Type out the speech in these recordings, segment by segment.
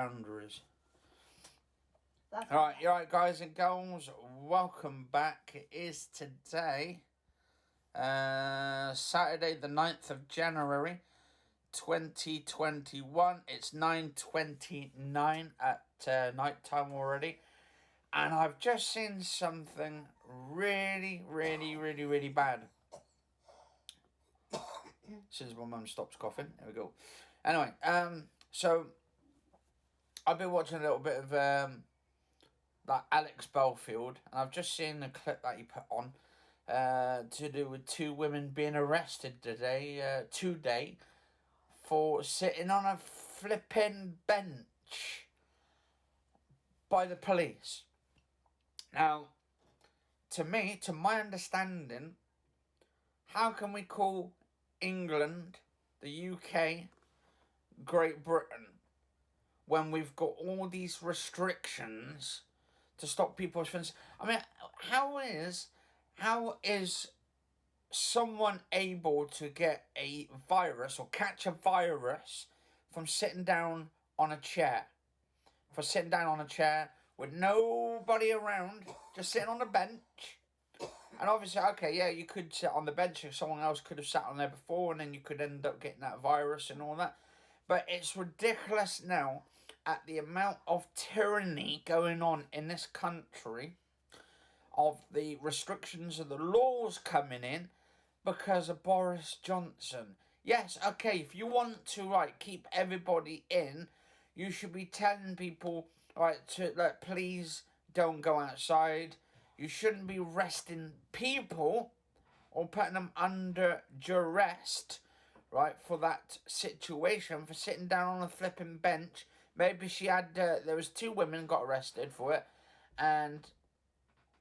boundaries. Alright, guys and girls, welcome back. It is today, Saturday the 9th of January 2021. It's 9:29 at night time already, and I've just seen something really bad. Since my mum stops coughing, there we go. Anyway, so I've been watching a little bit of like Alex Belfield, and I've just seen the clip that he put on to do with two women being arrested today for sitting on a flipping bench by the police. Now, to my understanding, how can we call England, the UK, Great Britain, when we've got all these restrictions to stop people's friends? I mean, how is someone able to get a virus or catch a virus from sitting down on a chair? For sitting down on a chair with nobody around, just sitting on a bench. And obviously, okay, yeah, you could sit on the bench if someone else could have sat on there before, and then you could end up getting that virus and all that. But it's ridiculous now at the amount of tyranny going on in this country, of the restrictions of the laws coming in because of Boris Johnson. Yes, okay, if you want to keep everybody in, you should be telling people to please don't go outside. You shouldn't be arresting people or putting them under duress, for that situation, for sitting down on a flipping bench. Maybe she had, there was two women got arrested for it, and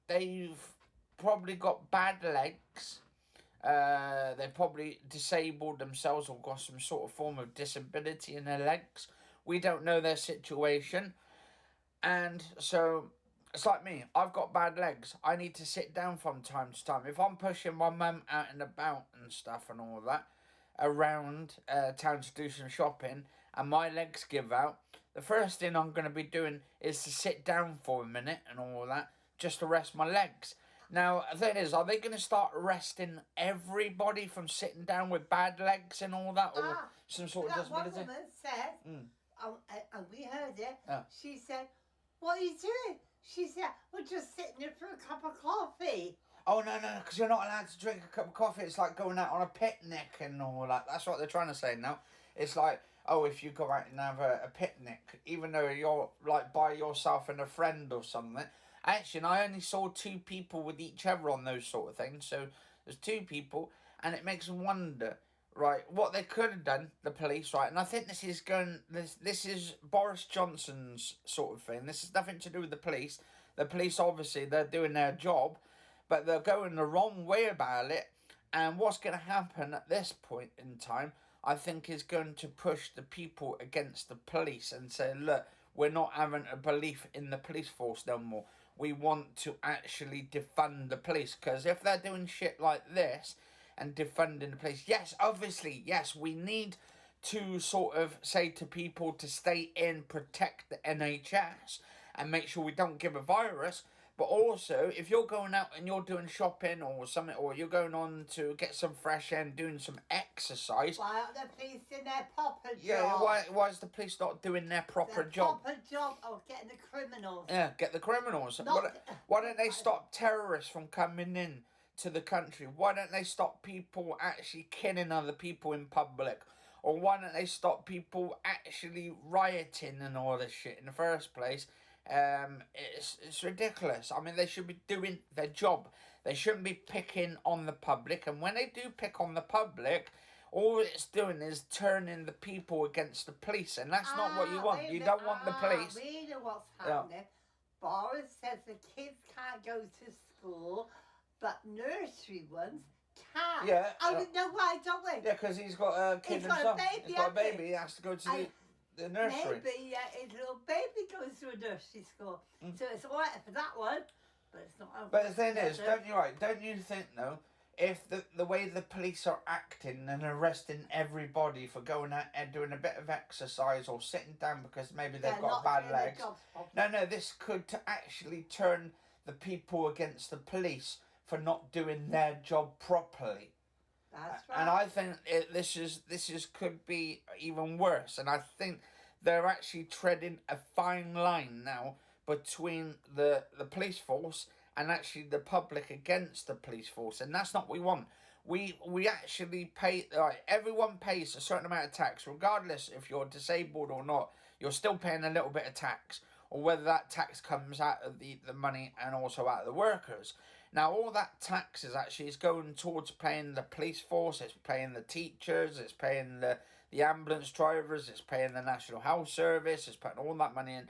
they've probably got bad legs. They probably disabled themselves or got some sort of form of disability in their legs. We don't know their situation. And so, it's like me. I've got bad legs. I need to sit down from time to time. If I'm pushing my mum out and about and stuff and all that, around town to do some shopping, and my legs give out, the first thing I'm going to be doing is to sit down for a minute and all that, just to rest my legs. Now, the thing is, are they going to start arresting everybody from sitting down with bad legs and all that, or some sort of disability? One woman said, and we heard it, she said, "What are you doing?" She said, "We're just sitting here for a cup of coffee." Oh, no, because you're not allowed to drink a cup of coffee. It's like going out on a picnic and all that. That's what they're trying to say now. It's like, if you go out and have a picnic, even though you're by yourself and a friend or something. Actually, I only saw two people with each other on those sort of things. So there's two people, and it makes them wonder, what they could have done, the police, and I think this is Boris Johnson's sort of thing. This has nothing to do with the police. The police, obviously, they're doing their job, but they're going the wrong way about it. And what's going to happen at this point in time, I think, is going to push the people against the police and say, look, we're not having a belief in the police force no more. We want to actually defund the police. Because if they're doing shit like this and defunding the police, yes, obviously, yes, we need to sort of say to people to stay in, protect the NHS, and make sure we don't give a virus. But also, if you're going out and you're doing shopping or something, or you're going on to get some fresh air and doing some exercise... Why aren't the police doing their proper job? Yeah, why is the police not doing their proper job? Proper job of getting the criminals. Yeah, get the criminals. Why don't they stop terrorists from coming in to the country? Why don't they stop people actually killing other people in public? Or why don't they stop people actually rioting and all this shit in the first place? It's ridiculous. I mean, they should be doing their job. They shouldn't be picking on the public. And when they do pick on the public, all it's doing is turning the people against the police. And that's not what you want. You don't want the police. We know what's happening. Yeah. Boris says the kids can't go to school, but nursery ones can. Yeah. No, why don't we? Yeah, because he's got a kid himself. He's got a baby. He has to go to the nursery. Maybe his little baby goes to a nursery school. So it's alright for that one, but it's not. But the thing is, don't you think though, if the way the police are acting and arresting everybody for going out and doing a bit of exercise or sitting down because maybe they've got bad legs. No, this could actually turn the people against the police for not doing their job properly. That's right. And I think this could be even worse. And I think they're actually treading a fine line now between the police force and actually the public against the police force, and that's not what we want. We actually pay, everyone pays a certain amount of tax, regardless if you're disabled or not. You're still paying a little bit of tax, or whether that tax comes out of the money and also out of the workers. Now, all that tax is going towards paying the police force, it's paying the teachers, it's paying the ambulance drivers, it's paying the National Health Service, it's putting all that money in.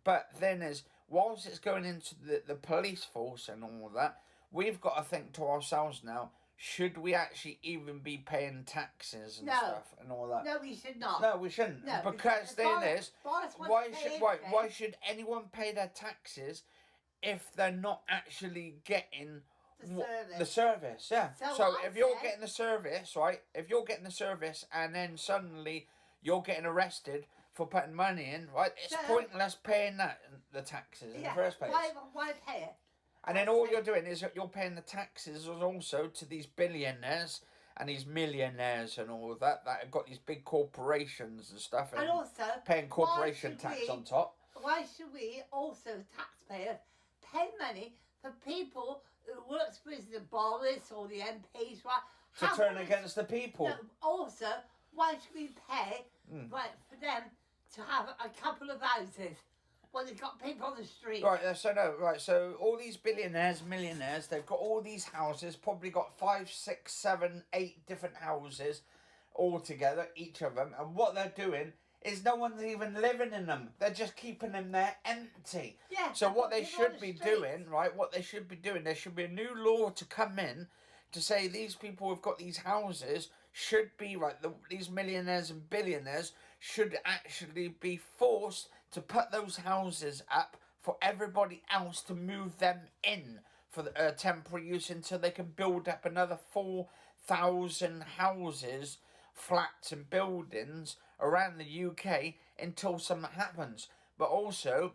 But then whilst it's going into the police force and all that, we've got to think to ourselves now, should we actually even be paying taxes and stuff and all that? No, we should not. No, we shouldn't. No, because why should anyone pay their taxes if they're not actually getting the service? Yeah. So if you're getting the service, right? If you're getting the service and then suddenly you're getting arrested for putting money in, right? It's pointless paying the taxes in the first place. Why pay it? And then all you're doing is you're paying the taxes also to these billionaires and these millionaires and all of that have got these big corporations and stuff, and also paying corporation tax on top. Why should we also, taxpayers, pay money for people who works for the Boris or the MPs, right? To turn against the people. No, also, why should we pay for them to have a couple of houses when they've got people on the street? So all these billionaires, millionaires, they've got all these houses, probably got 5, 6, 7, 8 different houses all together, each of them, and what they're doing is no one's even living in them. They're just keeping them there empty. Yeah. So what they should be doing, right, there should be a new law to come in to say these people who've got these houses should be, these millionaires and billionaires should actually be forced to put those houses up for everybody else to move them in for the temporary use until they can build up another 4,000 houses, flats and buildings around the UK until something happens. But also,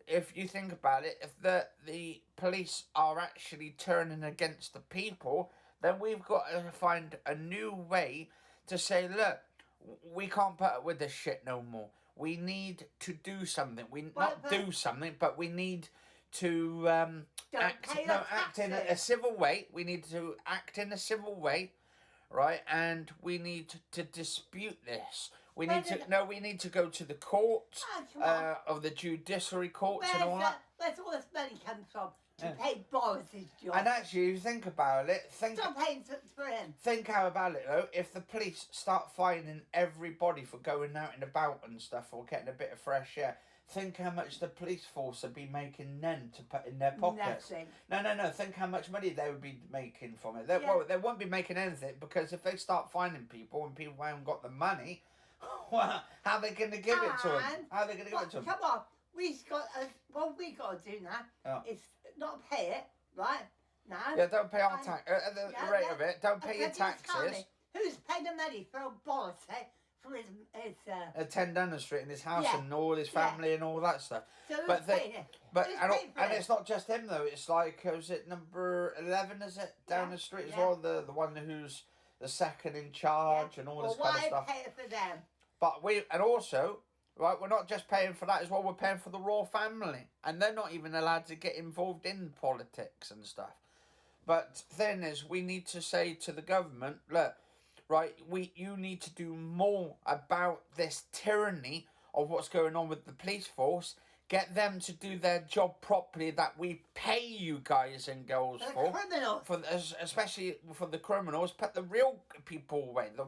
if you think about it, if the police are actually turning against the people, then we've got to find a new way to say, look, we can't put up with this shit no more. We need to do something. Do something, but we need to act in a civil way. We need to act in a civil way, right? And we need to dispute this. We need to go to the courts, of the judiciary courts and all that. Where's all this money come from? To pay Boris's job. And actually, if you think about it, stop paying for him. Think how about it though, if the police start fining everybody for going out and about and stuff or getting a bit of fresh air, think how much the police force would be making then to put in their pockets. Nothing. No. Think how much money they would be making from it. Well, they won't be making anything, because if they start fining people and people haven't got the money, well, how are they going to give it to them? How are they going to give it to them? Come on, what we got to do now is not pay it, right? Now. Yeah, don't pay our tax. The rate of it, don't pay your taxes. Who's paying the money for a boss, for his at 10 Downing Street in his house and all his family and all that stuff. So who's paying it? And it's not just him though. It's like, was it number 11? Is it Downing Street as well? The one who's the second in charge and all this kind of stuff. Why pay it for them? But we're not just paying for that as well, we're paying for the royal family. And they're not even allowed to get involved in politics and stuff. But thing is, we need to say to the government, look, you need to do more about this tyranny of what's going on with the police force. Get them to do their job properly that we pay you guys and girls for. Criminals. Especially for the criminals. Put the real people away. The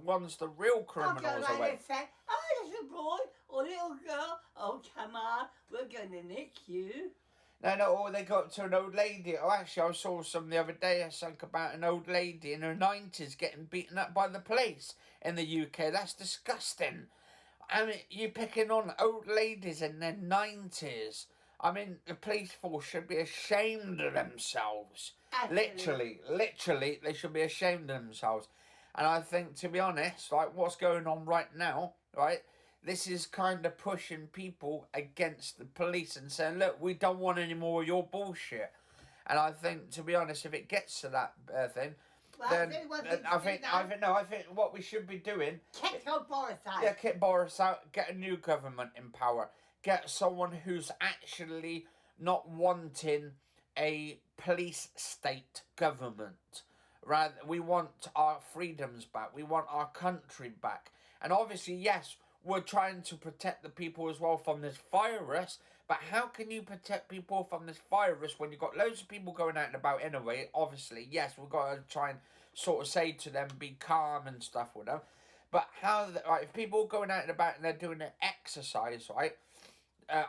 real criminals away. And say, oh, little boy or little girl, oh, come on, we're going to nick you. No, or they go up to an old lady. Oh, actually, I saw some the other day, I think, about an old lady in her 90s getting beaten up by the police in the UK. That's disgusting. I mean, you're picking on old ladies in their 90s. I mean, the police force should be ashamed of themselves. Absolutely. Literally, they should be ashamed of themselves. And I think, to be honest, like what's going on right now, right? This is kind of pushing people against the police and saying, look, we don't want any more of your bullshit. And I think, to be honest, if it gets to that thing, Well, then I think what we should be doing... Kick Boris out. Yeah, kick Boris out, get a new government in power. Get someone who's actually not wanting a police state government. Rather, we want our freedoms back. We want our country back. And obviously, yes, we're trying to protect the people as well from this virus. But how can you protect people from this virus when you've got loads of people going out and about anyway? Obviously, yes, we've got to try and sort of say to them, be calm and stuff with them. But how, right, if people are going out and about and they're doing an exercise, right,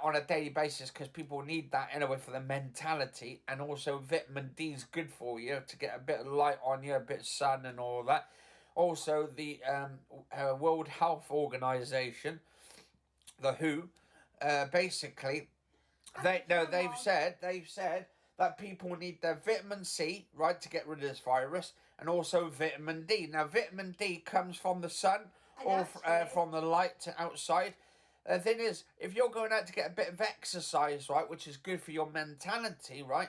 on a daily basis, because people need that anyway for the mentality, and also vitamin D is good for you to get a bit of light on you, a bit of sun and all that. Also, the World Health Organization, the WHO, basically, they've said that people need their vitamin C, right, to get rid of this virus, and also vitamin D. Now, vitamin D comes from the sun or from the light outside. The thing is, if you're going out to get a bit of exercise, right, which is good for your mentality, right,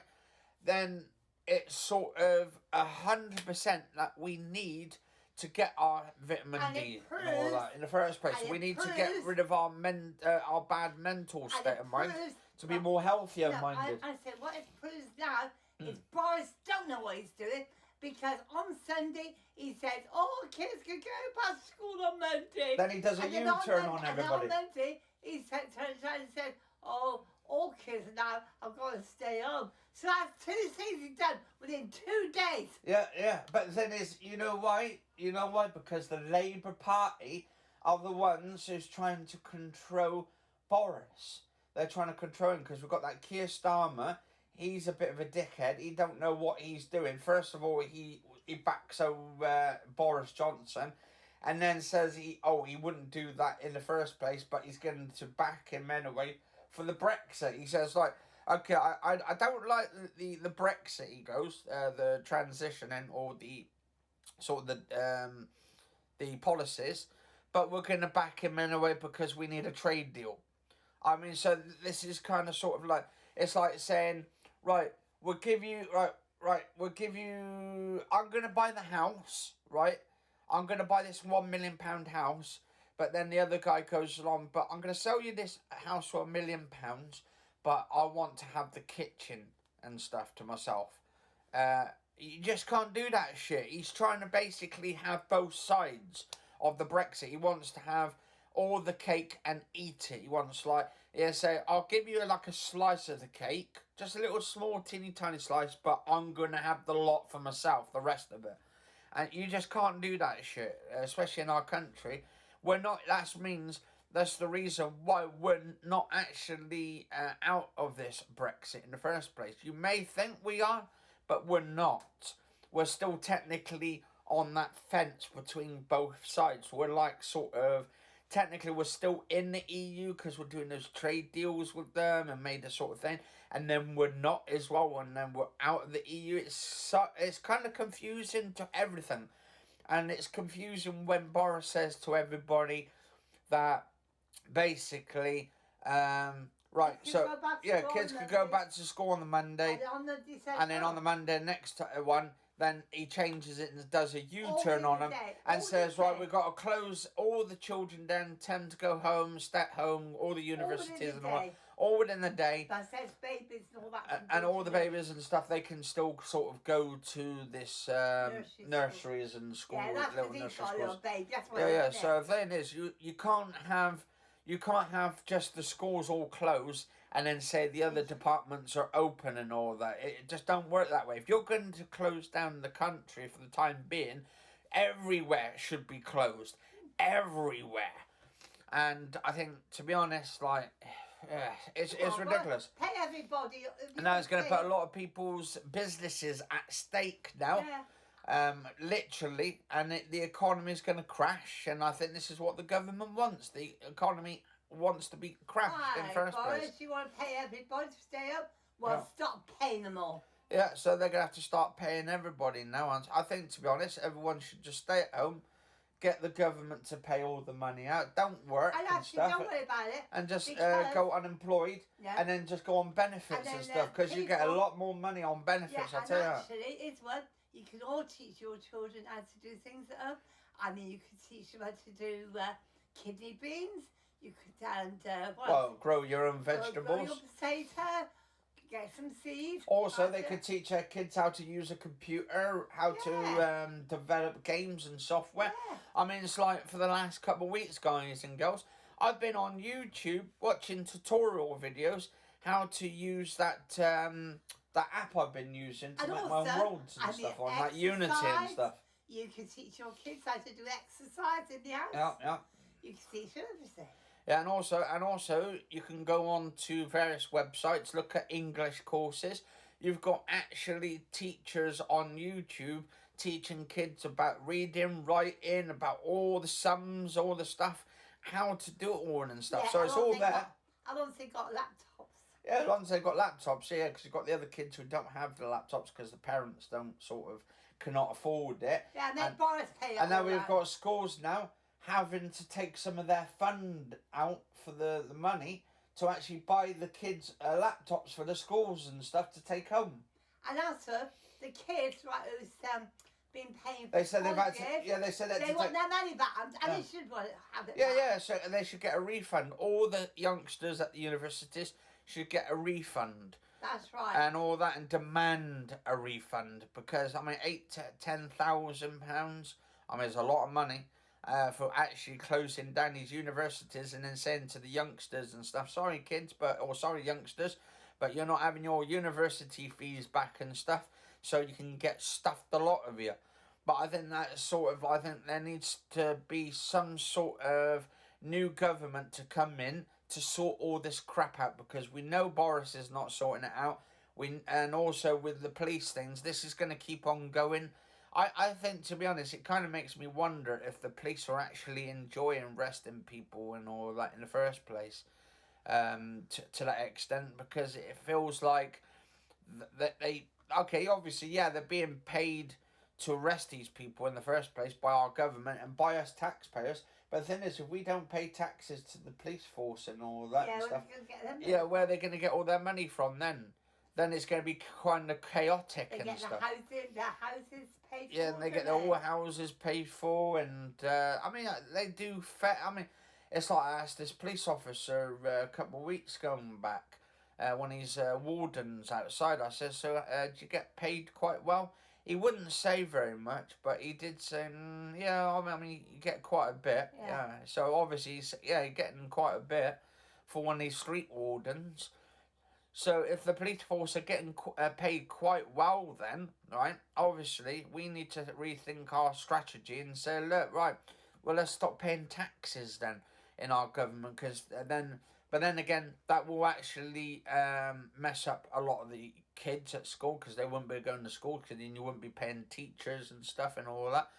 then it's sort of 100% that we need to get our vitamin D and all that in the first place. We need to get rid of our bad mental state of mind to be more healthier minded. I said, what it proves now is Boris don't know what he's doing, because on Sunday he says, oh, kids can go back to school on Monday. Then he does a U-turn on everybody. And on Monday he turns around and said, oh, all kids now have got to stay home. So that's 2 things he's done within 2 days. Yeah. But the thing is, you know why? Because the Labour Party are the ones who's trying to control Boris. They're trying to control him because we've got that Keir Starmer. He's a bit of a dickhead. He don't know what he's doing. First of all, he backs Boris Johnson, and then says he wouldn't do that in the first place, but he's going to back him anyway for the Brexit. He says, like, okay, I don't like the Brexit, he goes, the transitioning or the sort of the policies, but we're going to back him anyway because we need a trade deal. I mean, so this is kind of sort of like, it's like saying, right, we'll give you, I'm going to buy the house, right? I'm going to buy this £1 million house, but then the other guy goes along, but I'm going to sell you this house for £1 million, but I want to have the kitchen and stuff to myself. You just can't do that shit. He's trying to basically have both sides of the Brexit. He wants to have all the cake and eat it. He wants, like, say, I'll give you like a slice of the cake, just a little small teeny tiny slice, but I'm going to have the lot for myself, the rest of it. And you just can't do that shit, especially in our country. That's the reason why we're not actually out of this Brexit in the first place. You may think we are, but we're not. We're still technically on that fence between both sides. We're like sort of, technically we're still in the EU because we're doing those trade deals with them and made this sort of thing. And then we're not as well, and then we're out of the EU. It's kind of confusing to everything. And it's confusing when Boris says to everybody that basically, kids could go back to school on the Monday, and then on the Monday next one, then he changes it and does a U-turn on them and says, right, we've got to close all the children down, tend to go home, stay at home, all the universities and all that, all within the day. That says babies and all that. And all the babies and stuff, they can still sort of go to this nurseries and school, little nursery schools. Yeah. So the thing is, you can't have just the schools all closed and then say the other departments are open and all that. It just don't work that way. If you're going to close down the country for the time being, everywhere should be closed. Everywhere. And I think, to be honest, like, it's ridiculous. Pay everybody. And now it's going to put a lot of people's businesses at stake now. Yeah. Literally, and the economy is going to crash, and I think this is what the government wants. The economy wants to be crashed in first Boris, place. you want to pay everybody to stay up? Well, stop paying them all. Yeah, so they're going to have to start paying everybody now. And I think, to be honest, everyone should just stay at home, get the government to pay all the money out, don't work and stuff. Don't worry about it. And just go unemployed and then just go on benefits and stuff, because you get a lot more money on benefits, I tell you. Actually, it's one, you can all teach your children how to do things at home. I mean, you could teach them how to do kidney beans. You could, grow your own vegetables. Grow your potato. Get some seeds. Also, they could teach their kids how to use a computer, how to develop games and software. Yeah. I mean, it's like for the last couple of weeks, guys and girls, I've been on YouTube watching tutorial videos how to use that app I've been using to make my own worlds and stuff on, like Unity and stuff. You can teach your kids how to do exercise in the house. Yeah. You can teach everything. Yeah, and also you can go on to various websites, look at English courses. You've got actually teachers on YouTube teaching kids about reading, writing, about all the sums, all the stuff, how to do it all and stuff. Yeah, so it's all there. I don't think got laptops. Yeah, as long as they've got laptops, yeah, because you've got the other kids who don't have the laptops because the parents cannot afford it. Yeah, and then Boris pay. And now we've got schools now having to take some of their fund out for the money to actually buy the kids laptops for the schools and stuff to take home. And also, the kids, right, who's been paying for they said they've had to, they said that they want their money back, and they should have it back. Yeah, so they should get a refund. All the youngsters at the universities should get a refund. That's right. And all that, and demand a refund, because, I mean, £8,000 to £10,000, I mean, it's a lot of money. For actually closing down these universities and then saying to the youngsters and stuff, sorry youngsters, but you're not having your university fees back and stuff, so you can get stuffed, a lot of you. But I think I think there needs to be some sort of new government to come in to sort all this crap out, because we know Boris is not sorting it out. And also with the police things, this is going to keep on going. I think, to be honest, it kind of makes me wonder if the police are actually enjoying arresting people and all that in the first place, to that extent, because it feels like that they're being paid to arrest these people in the first place by our government and by us taxpayers. But the thing is, if we don't pay taxes to the police force and all that and stuff, where are they going to get all their money from then? Then it's going to be kind of chaotic and stuff. They get the houses paid for. Yeah, and they get all the houses paid for, and I mean, they do. I mean, it's like I asked this police officer a couple of weeks going back, when he's wardens outside. I said, "So, do you get paid quite well?" He wouldn't say very much, but he did say, "Yeah, I mean, you get quite a bit." Yeah. So obviously, you're getting quite a bit for one of these street wardens. So if the police force are getting paid quite well then, right, obviously we need to rethink our strategy and say, look, right, well, let's stop paying taxes then in our government, but then again, that will actually mess up a lot of the kids at school, because they wouldn't be going to school, because then you wouldn't be paying teachers and stuff and all that.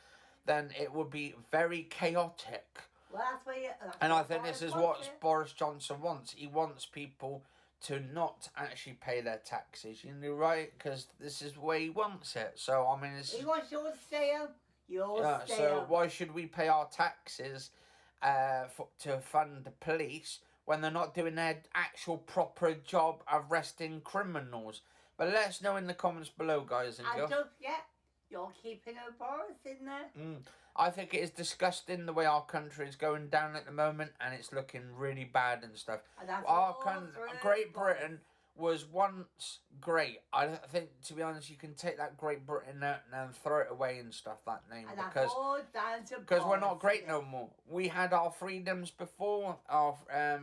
Then it would be very chaotic. Well, and I think this is what Boris Johnson wants. He wants people to not actually pay their taxes, right? Because this is the way he wants it. So, I mean, he wants you to stay home. So why should we pay our taxes to fund the police when they're not doing their actual proper job of arresting criminals? But let us know in the comments below, guys and girls. And don't forget, you're keeping Boris in there. I think it is disgusting the way our country is going down at the moment, and it's looking really bad and stuff. And that's Great Britain was once great. I think, to be honest, you can take that Great Britain out and throw it away and stuff, that name, because we're not great no more. We had our freedoms before, our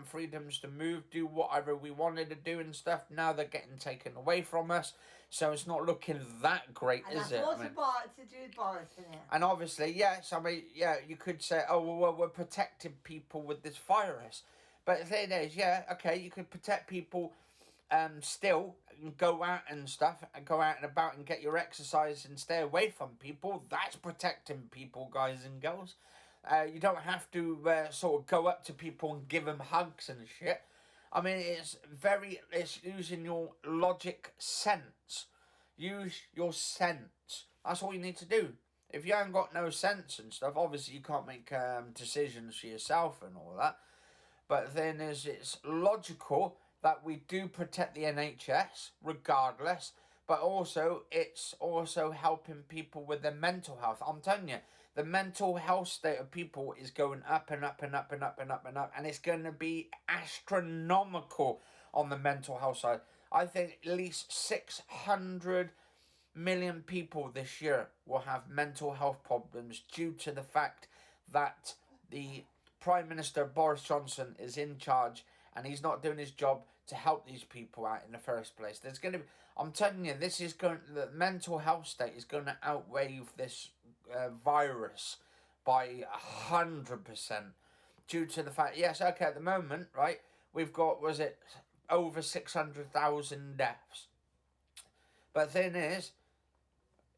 freedoms to move, do whatever we wanted to do and stuff. Now they're getting taken away from us. So it's not looking that great, is it? And that's Boris to do with Boris, isn't it? And obviously, yes, I mean, yeah, you could say, oh, well, we're protecting people with this virus. But the thing is, yeah, okay, you could protect people still, and go out and stuff, and go out and about and get your exercise and stay away from people. That's protecting people, guys and girls. You don't have to sort of go up to people and give them hugs and shit. I mean, it's using your logic sense. Use your sense. That's all you need to do. If you haven't got no sense and stuff, obviously you can't make decisions for yourself and all that. But the thing is, it's logical that we do protect the NHS regardless. But also, it's also helping people with their mental health. I'm telling you, the mental health state of people is going up and up and up and up and up and up. And it's going to be astronomical on the mental health side. I think at least 600 million people this year will have mental health problems due to the fact that the Prime Minister Boris Johnson is in charge and he's not doing his job to help these people out in the first place. There's going to be, I'm telling you, the mental health state is going to outweigh this virus by 100% due to the fact, yes, okay, at the moment, right, we've got, over 600,000 deaths. But the thing is,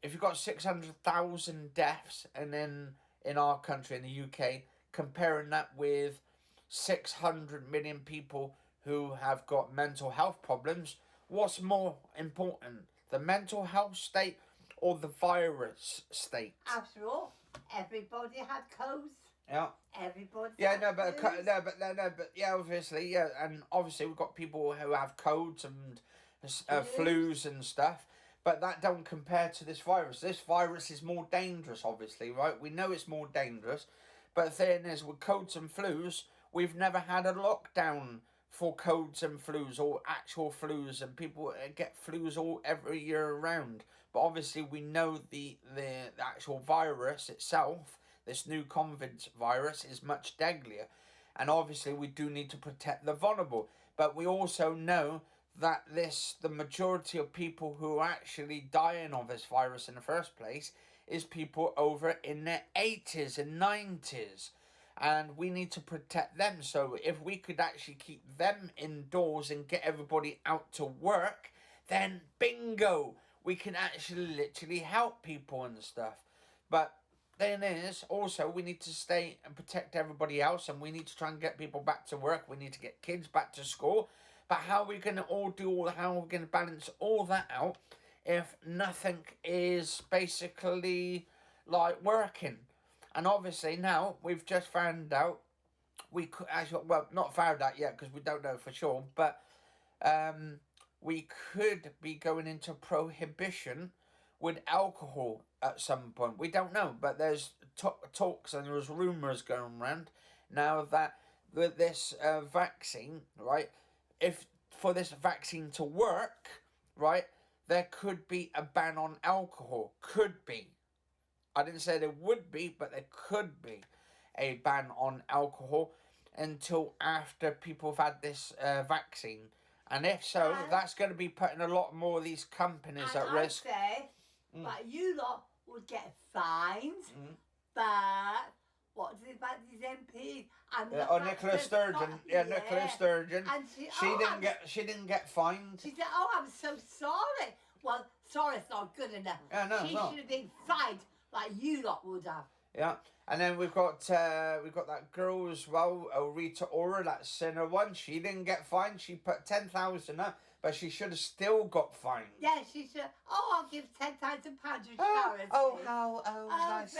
if you've got 600,000 deaths and then in our country, in the UK, comparing that with 600 million people who have got mental health problems, what's more important, the mental health state or the virus state? After all, everybody had codes. Yeah. Everybody. Yeah, but yeah, obviously, yeah, and obviously we've got people who have colds and flus and stuff, but that don't compare to this virus. This virus is more dangerous, obviously, right? We know it's more dangerous, but the thing is, with colds and flus, we've never had a lockdown for colds and flus or actual flus, and people get flus every year around. But obviously, we know the actual virus itself, this new Convid virus, is much deadlier, and obviously we do need to protect the vulnerable. But we also know that the majority of people who are actually dying of this virus in the first place is people over in their 80s and 90s. And we need to protect them. So if we could actually keep them indoors and get everybody out to work, then bingo, we can actually literally help people and stuff. But then is also we need to stay and protect everybody else, and we need to try and get people back to work. We need to get kids back to school. But how are we going to how are we going to balance all that out if nothing is basically like working? And obviously now we've just found out, we could actually, well, not found out yet because we don't know for sure, but we could be going into prohibition with alcohol at some point. We don't know, but there's talks and there's rumours going around now that with this vaccine, right, if for this vaccine to work, right, there could be a ban on alcohol. Could be. I didn't say there would be, but there could be a ban on alcohol until after people have had this vaccine. And if so, that's going to be putting a lot more of these companies at risk. I'd say, but you lot would get fined, but what do they about these MPs? And Nicola Sturgeon. Nicola Sturgeon. And she didn't get fined. She said, "Oh, I'm so sorry." Well, sorry's not good enough. She should have been fined like you lot would have. Yeah, and then we've got that girl as well, Rita Ora, that sinner one. She didn't get fined. She put 10,000 up, but she should have still got fined. Yeah, she should. Oh, I'll give £10,000 to charity. Nice.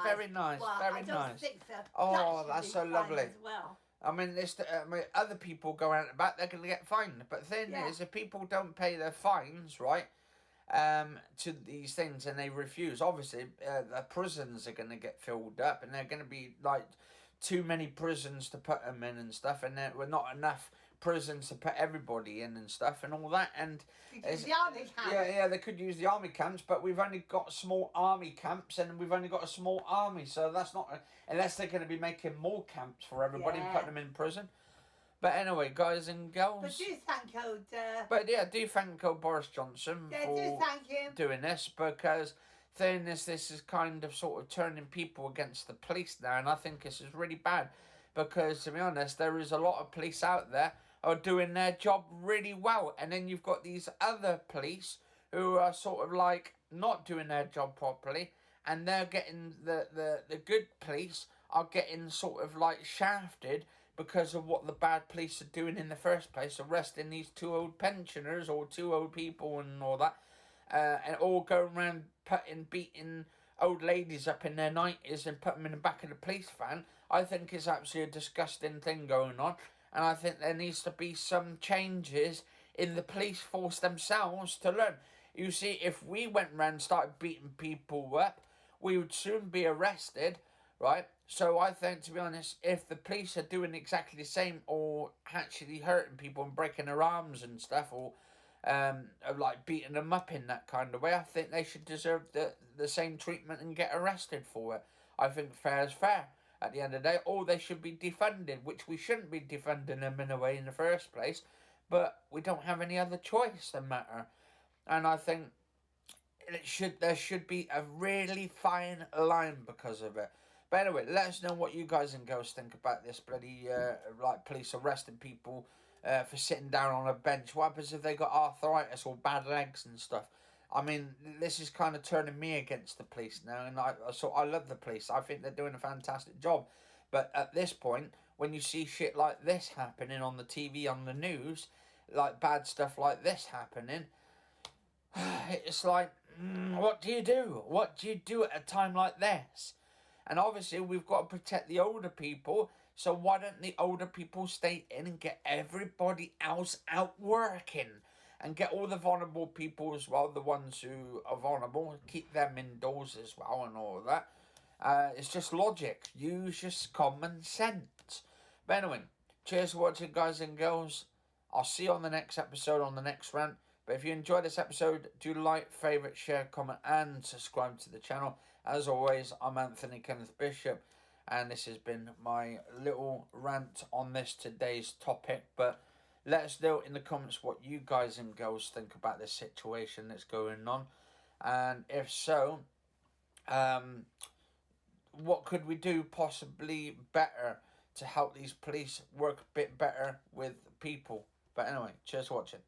Very nice. Well, very I nice. don't think so. Oh, that's so lovely. As well. I mean, other people go out and back, they're going to get fined. But the thing is, if people don't pay their fines, right, to these things and they refuse, obviously the prisons are going to get filled up, and they're going to be like too many prisons to put them in and stuff, and there were not enough prisons to put everybody in and stuff and all that. And the army camps. Yeah, they could use the army camps, but we've only got small army camps and we've only got a small army, so that's not, unless they're going to be making more camps for everybody and putting them in prison. But anyway, guys and girls. But do thank old. Do thank old Boris Johnson for thank him. doing this, because this is kind of sort of turning people against the police now, and I think this is really bad, because to be honest, there is a lot of police out there are doing their job really well, and then you've got these other police who are sort of like not doing their job properly, and they're getting the good police are getting sort of like shafted because of what the bad police are doing in the first place, arresting these 2 old pensioners or 2 old people and all that, and all going around beating old ladies up in their 90s and put them in the back of the police van. I think it's absolutely a disgusting thing going on, and I think there needs to be some changes in the police force themselves to learn. You see, if we went around and started beating people up, we would soon be arrested, right? So I think, to be honest, if the police are doing exactly the same or actually hurting people and breaking their arms and stuff, or like beating them up in that kind of way, I think they should deserve the same treatment and get arrested for it. I think fair is fair at the end of the day, or they should be defunded, which we shouldn't be defunding them in a way in the first place, but we don't have any other choice the matter. And I think there should be a really fine line because of it. But anyway, let us know what you guys and girls think about this bloody like police arresting people for sitting down on a bench. What happens if they got arthritis or bad legs and stuff? I mean, this is kind of turning me against the police now, and I love the police. I think they're doing a fantastic job. But at this point, when you see shit like this happening on the TV, on the news, like bad stuff like this happening, it's like, what do you do? What do you do at a time like this? And obviously, we've got to protect the older people. So why don't the older people stay in and get everybody else out working? And get all the vulnerable people as well, the ones who are vulnerable, keep them indoors as well and all of that. It's just logic. Use just common sense. But anyway, cheers for watching, guys and girls. I'll see you on the next episode, on the next rant. But if you enjoyed this episode, do like, favourite, share, comment and subscribe to the channel. As always, I'm Anthony Kenneth Bishop, and this has been my little rant on this today's topic. But let us know in the comments what you guys and girls think about this situation that's going on. And if so, what could we do possibly better to help these police work a bit better with people? But anyway, cheers for watching.